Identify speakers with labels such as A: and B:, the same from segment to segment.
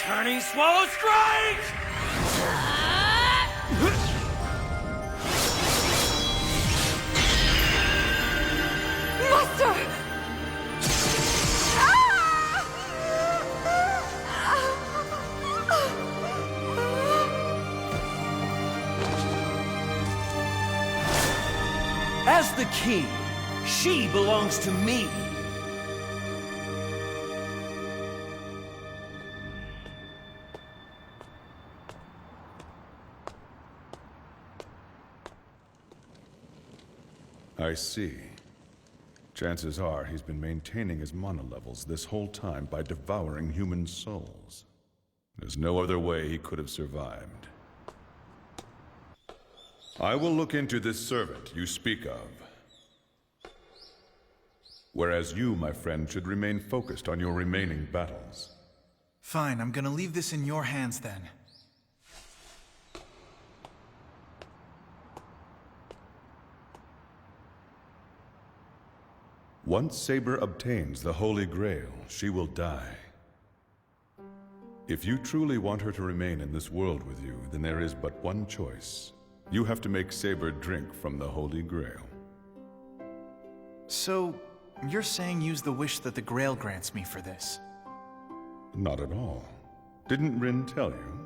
A: Turning Swallow Strike!
B: Master!
A: As the king, she belongs to me.
C: I see. Chances are he's been maintaining his mana levels this whole time by devouring human souls. There's no other way he could have survived. I will look into this servant you speak of. Whereas you, my friend, should remain focused on your remaining battles.
D: Fine, I'm gonna leave this in your hands then.
C: Once Saber obtains the Holy Grail, she will die. If you truly want her to remain in this world with you, then there is but one choice. You have to make Saber drink from the Holy Grail.
D: So, you're saying use the wish that the Grail grants me for this?
C: Not at all. Didn't Rin tell you?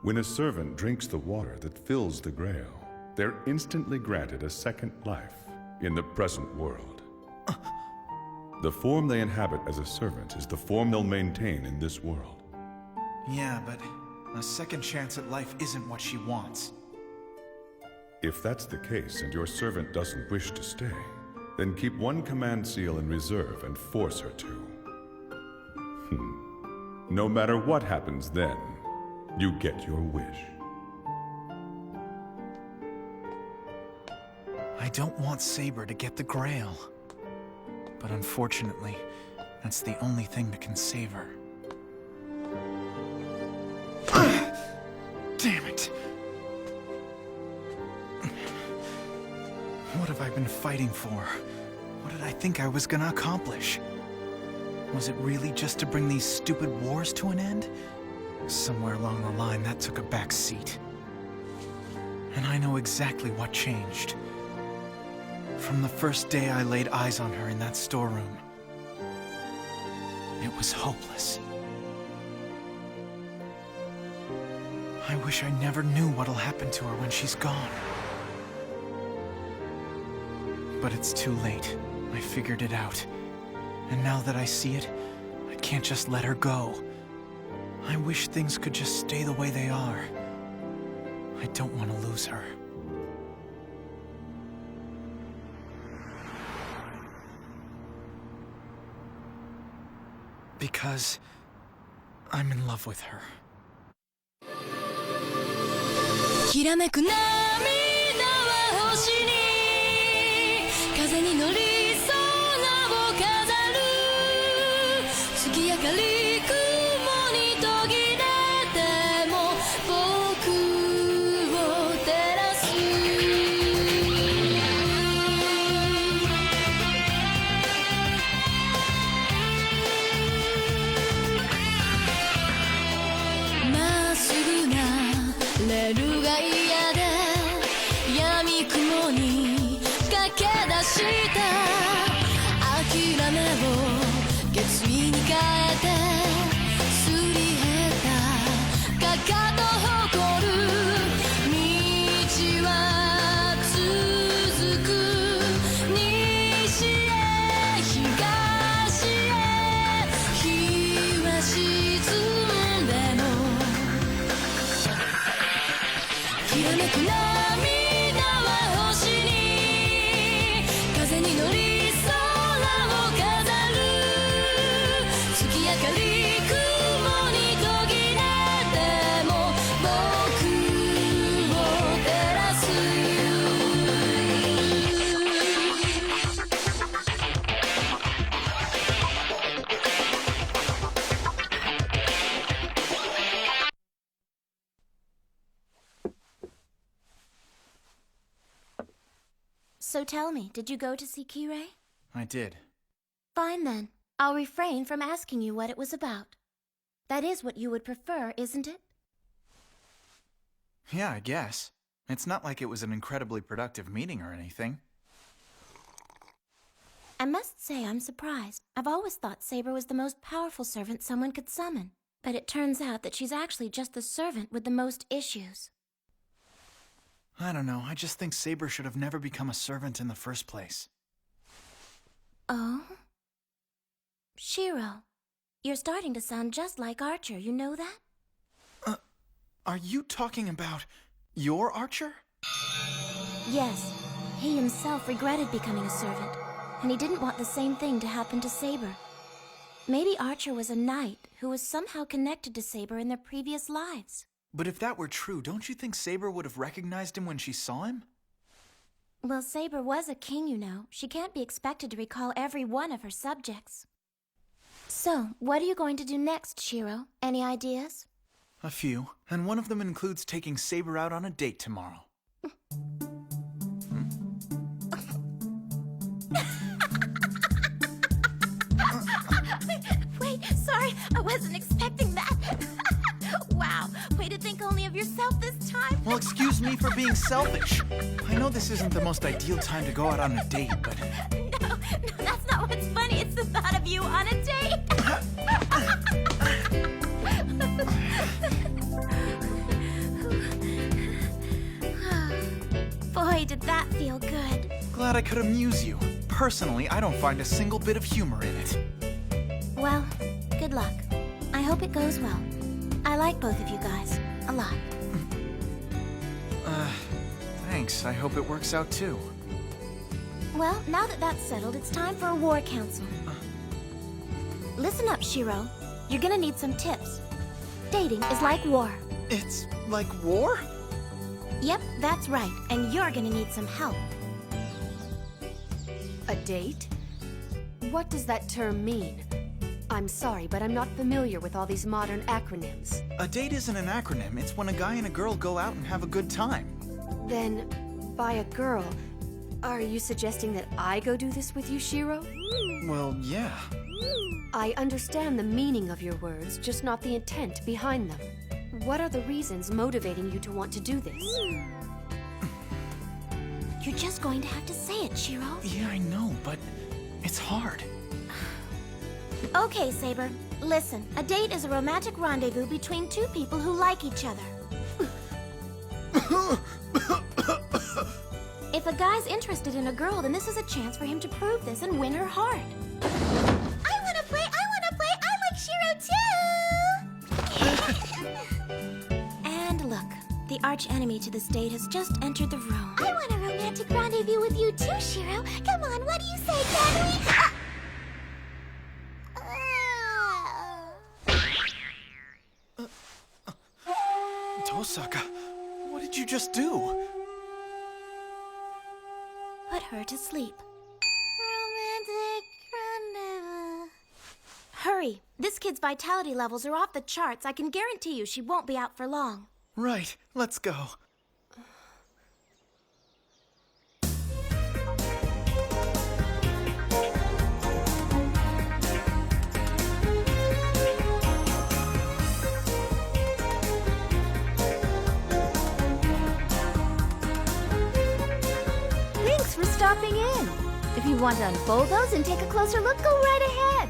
C: When a servant drinks the water that fills the Grail, they're instantly granted a second life in the present world. The form they inhabit as a servant is the form they'll maintain in this world.
D: Yeah, but a second chance at life isn't what she wants.
C: If that's the case and your servant doesn't wish to stay, then keep one command seal in reserve and force her to. No matter what happens then, you get your wish.
D: I don't want Saber to get the Grail. But unfortunately, that's the only thing that can save her. Damn it! What have I been fighting for? What did I think I was gonna accomplish? Was it really just to bring these stupid wars to an end? Somewhere along the line, that took a back seat. And I know exactly what changed. From the first day I laid eyes on her in that storeroom, it was hopeless. I wish I never knew what'll happen to her when she's gone. But it's too late. I figured it out. And now that I see it, I can't just let her go. I wish things could just stay the way they are. I don't want to lose her. Because I'm in love with her.
B: きらめく涙は星に風に乗り空を飾る月明かり雲に途切れても僕を照らすまっすぐなレールが嫌で闇雲に駆け出した諦めを決意に変えてすり減ったかかと誇る道は続く西へ東へ日は沈んでもきらめく涙は星に風に乗り空を飾る月明かり雲に途切れても僕を照らす So tell me, did you go to see Kirei?
D: I did.
B: Fine then. I'll refrain from asking you what it was about.
E: That is what you would prefer, isn't it?
D: Yeah, I guess. It's not like it was an incredibly productive meeting or anything.
E: I must say I'm surprised. I've always thought Saber was the most powerful servant someone could summon. But it turns out that she's actually just the servant with the most issues.
D: I don't know, I just think Saber should have never become a servant in the first place.
E: Oh? Shiro, you're starting to sound just like Archer, you know that?
D: Are you talking about your Archer?
E: Yes, he himself regretted becoming a servant, and he didn't want the same thing to happen to Saber. Maybe Archer was a knight who was somehow connected to Saber in their previous lives.
D: But if that were true, don't you think Saber would have recognized him when she saw him?
E: Well, Saber was a king, you know. She can't be expected to recall every one of her subjects. So, what are you going to do next, Shiro? Any ideas?
D: A few, and one of them includes taking Saber out on a date tomorrow.
E: Wait, sorry, I wasn't expecting that. Wow, way to think only of yourself this time.
D: Well, excuse me for being selfish. I know this isn't the most ideal time to go out on a date, but...
E: No, that's not what's funny. It's the thought of you on a date. Boy, did that feel good.
D: Glad I could amuse you. Personally, I don't find a single bit of humor in it.
E: Well, good luck. I hope it goes well. I like both of you guys. A lot.
D: Thanks. I hope it works out too.
E: Well, now that that's settled, it's time for a war council. Listen up, Shiro. You're gonna need some tips. Dating is like war.
D: It's like war?
E: Yep, that's right. And you're gonna need some help.
F: A date? What does that term mean? I'm sorry, but I'm not familiar with all these modern acronyms.
D: A date isn't an acronym. It's when a guy and a girl go out and have a good time.
F: Then, by a girl, are you suggesting that I go do this with you, Shiro?
D: Well, yeah.
F: I understand the meaning of your words, just not the intent behind them. What are the reasons motivating you to want to do this?
E: You're just going to have to say it, Shiro.
D: Yeah, I know, but it's hard.
E: Okay, Saber. Listen, a date is a romantic rendezvous between two people who like each other. If a guy's interested in a girl, then this is a chance for him to prove this and win her heart. I wanna play, I like Shiro too! And look, the arch enemy to this date has just entered the room. I want a romantic rendezvous with you too, Shiro. Come on, what do you say, can we?
D: Tosaka, what did you just do?
E: Put her to sleep. Romantic rendezvous. Hurry! This kid's vitality levels are off the charts. I can guarantee you she won't be out for long.
D: Right, let's go.
F: Thanks for stopping in. If you want to unfold those and take a closer look, go right ahead.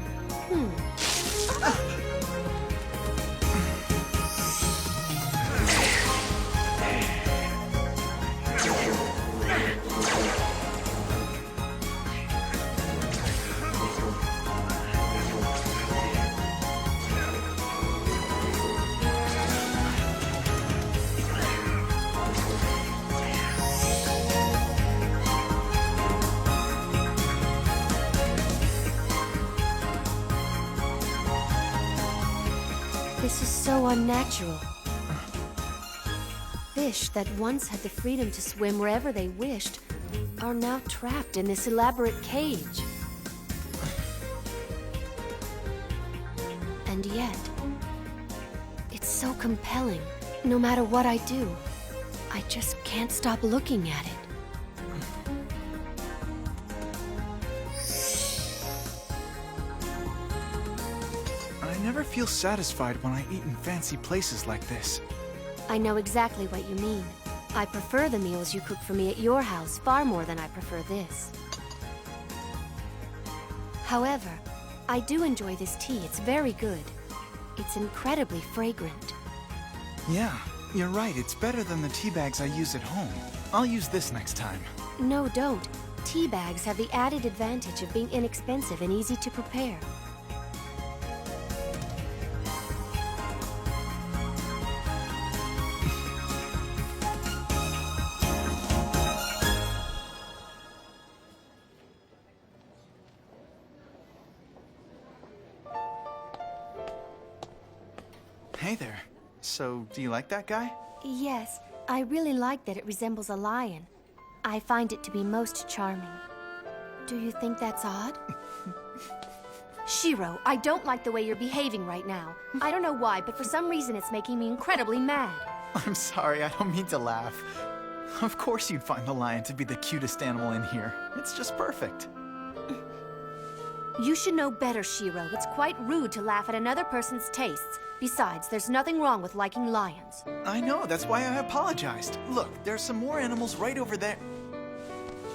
F: This is so unnatural. Fish that once had the freedom to swim wherever they wished are now trapped in this elaborate cage. And yet, it's so compelling. No matter what I do, I just can't stop looking at it.
D: I never feel satisfied when I eat in fancy places like this.
F: I know exactly what you mean. I prefer the meals you cook for me at your house far more than I prefer this. However, I do enjoy this tea. It's very good. It's incredibly fragrant.
D: Yeah, you're right. It's better than the tea bags I use at home. I'll use this next time.
F: No, don't. Tea bags have the added advantage of being inexpensive and easy to prepare.
D: Hey there. So, do you like that guy?
F: Yes, I really like that it resembles a lion. I find it to be most charming. Do you think that's odd? Shiro, I don't like the way you're behaving right now. I don't know why, but for some reason it's making me incredibly mad.
D: I'm sorry, I don't mean to laugh. Of course you'd find the lion to be the cutest animal in here. It's just perfect.
F: You should know better, Shiro. It's quite rude to laugh at another person's tastes. Besides, there's nothing wrong with liking lions.
D: I know, that's why I apologized. Look, there's some more animals right over there.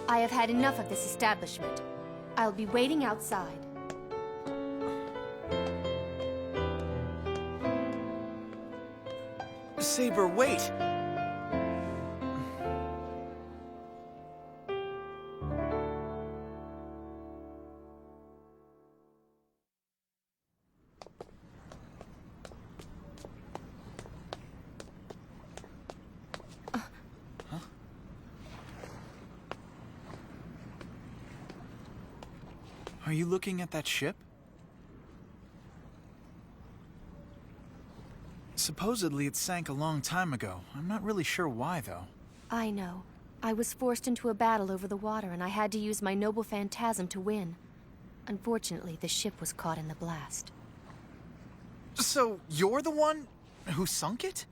F: I have had enough of this establishment. I'll be waiting outside.
D: Saber, wait! Are you looking at that ship? Supposedly it sank a long time ago. I'm not really sure why, though.
F: I know. I was forced into a battle over the water, and I had to use my noble phantasm to win. Unfortunately, the ship was caught in the blast.
D: So, you're the one who sunk it?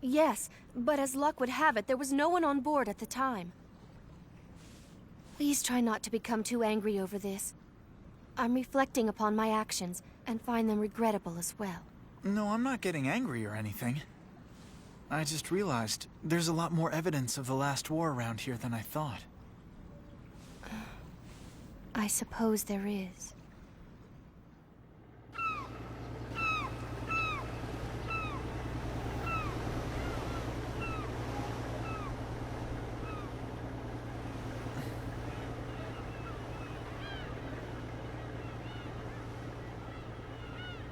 F: Yes, but as luck would have it, there was no one on board at the time. Please try not to become too angry over this. I'm reflecting upon my actions, and find them regrettable as well.
D: No, I'm not getting angry or anything. I just realized there's a lot more evidence of the last war around here than I thought.
F: I suppose there is.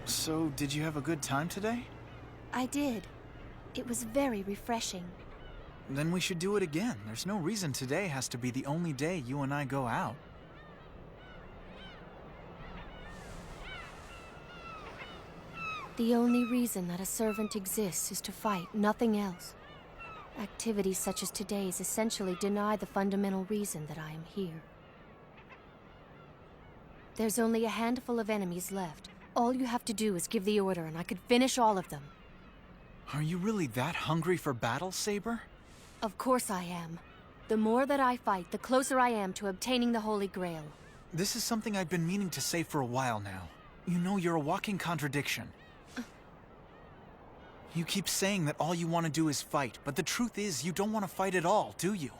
D: So, did you have a good time today?
F: I did. It was very refreshing.
D: Then we should do it again. There's no reason today has to be the only day you and I go out.
F: The only reason that a servant exists is to fight, nothing else. Activities such as today's essentially deny the fundamental reason that I am here. There's only a handful of enemies left. All you have to do is give the order and I could finish all of them.
D: Are you really that hungry for battle, Saber?
F: Of course I am. The more that I fight, the closer I am to obtaining the Holy Grail.
D: This is something I've been meaning to say for a while now. You know, you're a walking contradiction. You keep saying that all you want to do is fight, but the truth is you don't want to fight at all, do you?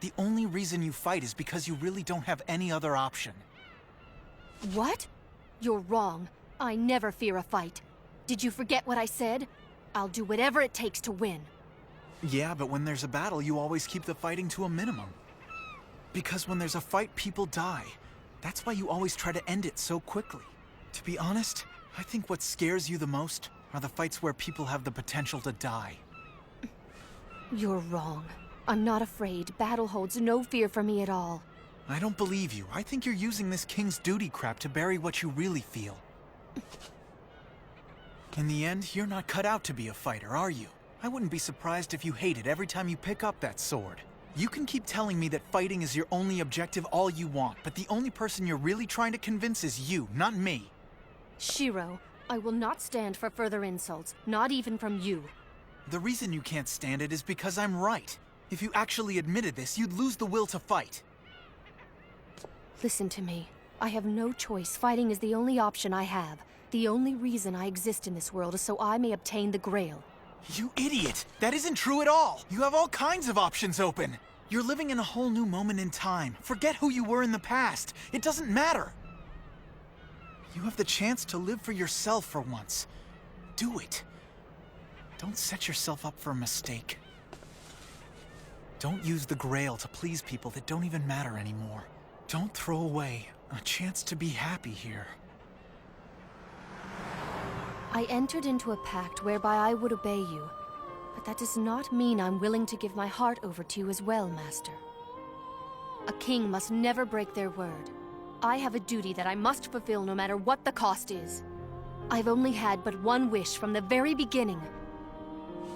D: The only reason you fight is because you really don't have any other option.
F: What? You're wrong. I never fear a fight. Did you forget what I said? I'll do whatever it takes to win.
D: Yeah, but when there's a battle, you always keep the fighting to a minimum. Because when there's a fight, people die. That's why you always try to end it so quickly. To be honest, I think what scares you the most are the fights where people have the potential to die.
F: You're wrong. I'm not afraid. Battle holds no fear for me at all.
D: I don't believe you. I think you're using this King's Duty crap to bury what you really feel. In the end, you're not cut out to be a fighter, are you? I wouldn't be surprised if you hate it every time you pick up that sword. You can keep telling me that fighting is your only objective all you want, but the only person you're really trying to convince is you, not me.
F: Shiro, I will not stand for further insults, not even from you.
D: The reason you can't stand it is because I'm right. If you actually admitted this, you'd lose the will to fight.
F: Listen to me. I have no choice. Fighting is the only option I have. The only reason I exist in this world is so I may obtain the Grail.
D: You idiot! That isn't true at all! You have all kinds of options open! You're living in a whole new moment in time. Forget who you were in the past. It doesn't matter. You have the chance to live for yourself for once. Do it. Don't set yourself up for a mistake. Don't use the Grail to please people that don't even matter anymore. Don't throw away a chance to be happy here.
F: I entered into a pact whereby I would obey you. But that does not mean I'm willing to give my heart over to you as well, Master. A king must never break their word. I have a duty that I must fulfill no matter what the cost is. I've only had but one wish from the very beginning.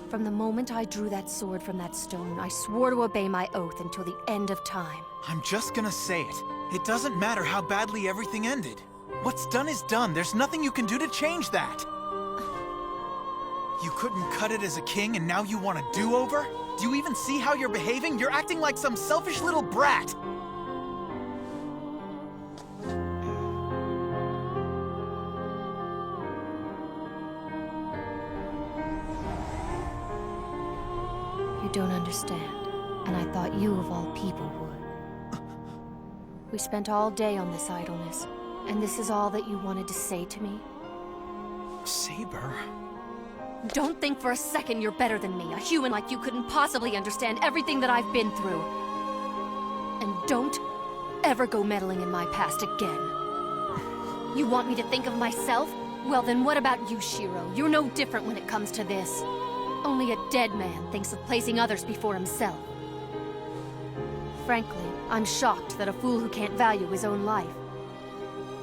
F: From the moment I drew that sword from that stone, I swore to obey my oath until the end of time.
D: I'm just gonna say it. It doesn't matter how badly everything ended. What's done is done. There's nothing you can do to change that. You couldn't cut it as a king, and now you want a do-over? Do you even see how you're behaving? You're acting like some selfish little brat!
F: You don't understand, and I thought you of all people would. We spent all day on this idleness, and this is all that you wanted to say to me?
D: Saber?
F: Don't think for a second you're better than me. A human like you couldn't possibly understand everything that I've been through. And don't ever go meddling in my past again. You want me to think of myself? Well then what about you, Shiro? You're no different when it comes to this. Only a dead man thinks of placing others before himself. Frankly, I'm shocked that a fool who can't value his own life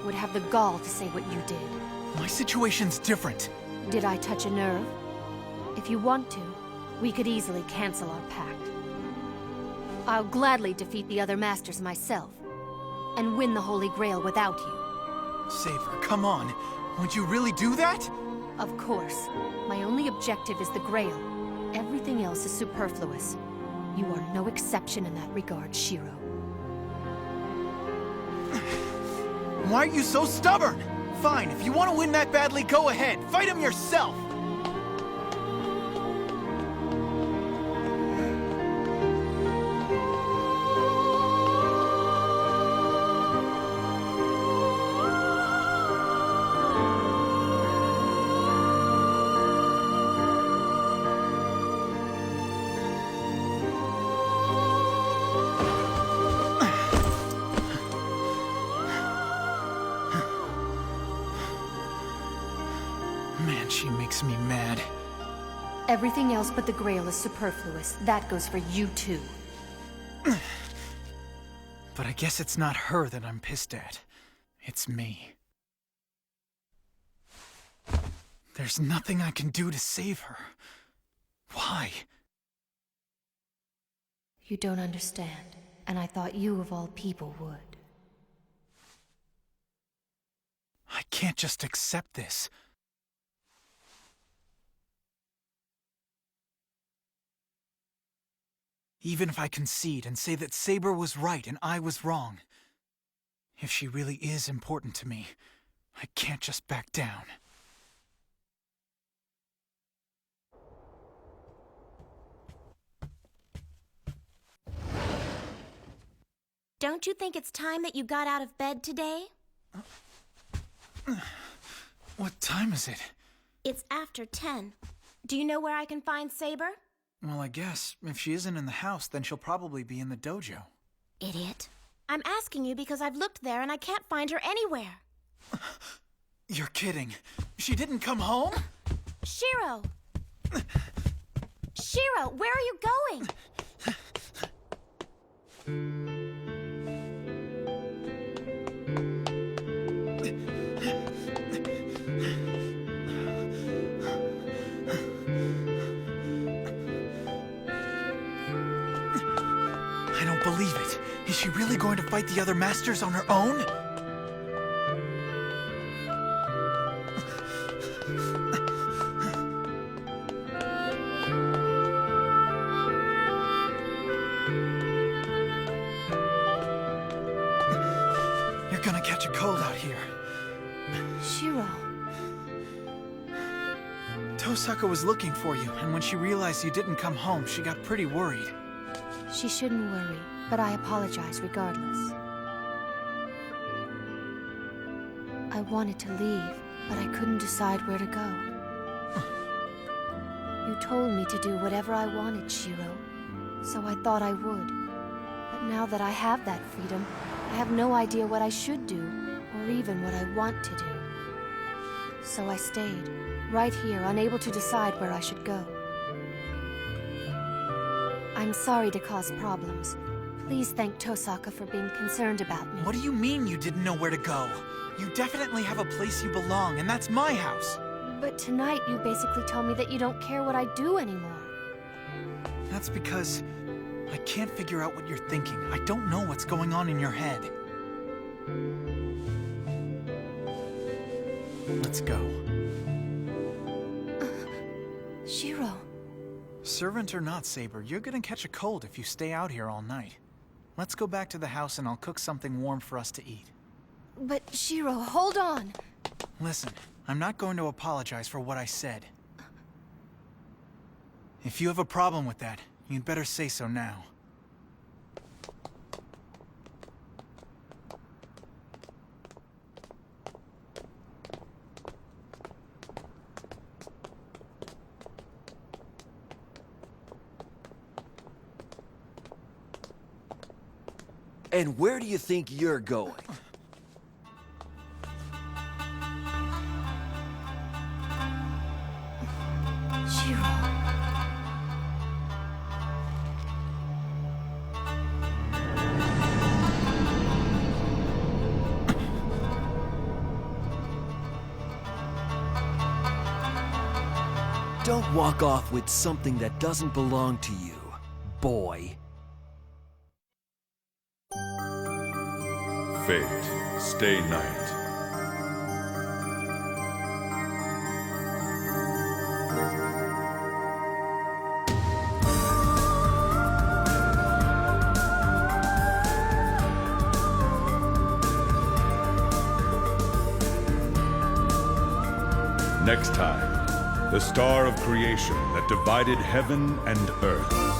F: would have the gall to say what you did.
D: My situation's different.
F: Did I touch a nerve? If you want to, we could easily cancel our pact. I'll gladly defeat the other masters myself, and win the Holy Grail without you.
D: Saber, come on. Would you really do that?
F: Of course. My only objective is the Grail. Everything else is superfluous. You are no exception in that regard, Shiro.
D: Why are you so stubborn? Fine, if you want to win that badly, go ahead. Fight him yourself! Man, she makes me mad.
F: Everything else but the Grail is superfluous. That goes for you too.
D: But I guess it's not her that I'm pissed at. It's me. There's nothing I can do to save her. Why?
F: You don't understand, and I thought you of all people would.
D: I can't just accept this. Even if I concede and say that Saber was right and I was wrong, if she really is important to me, I can't just back down.
E: Don't you think it's time that you got out of bed today?
D: What time is it?
E: It's after 10. Do you know where I can find Saber?
D: Well, I guess if she isn't in the house, then she'll probably be in the dojo.
E: Idiot. I'm asking you because I've looked there and I can't find her anywhere.
D: You're kidding. She didn't come home?
E: Shiro! Shiro, where are you going?
D: I don't believe it. Is she really going to fight the other masters on her own? You're gonna catch a cold out here.
F: Shiro,
D: Tosaka was looking for you, and when she realized you didn't come home, she got pretty worried.
F: She shouldn't worry, but I apologize regardless. I wanted to leave, but I couldn't decide where to go. You told me to do whatever I wanted, Shiro, so I thought I would. But now that I have that freedom, I have no idea what I should do, or even what I want to do. So I stayed, right here, unable to decide where I should go. I'm sorry to cause problems. Please thank Tosaka for being concerned about me.
D: What do you mean you didn't know where to go? You definitely have a place you belong, and that's my house.
F: But tonight you basically told me that you don't care what I do anymore.
D: That's because I can't figure out what you're thinking. I don't know what's going on in your head. Let's go.
F: Shiro.
D: Servant or not, Saber, you're gonna catch a cold if you stay out here all night. Let's go back to the house and I'll cook something warm for us to eat.
F: But Shiro, hold on.
D: Listen, I'm not going to apologize for what I said. If you have a problem with that, you'd better say so now.
A: And where do you think you're going?
F: Shiro.
A: Don't walk off with something that doesn't belong to you, boy.
C: Fate, stay night. Next time, the star of creation that divided heaven and earth.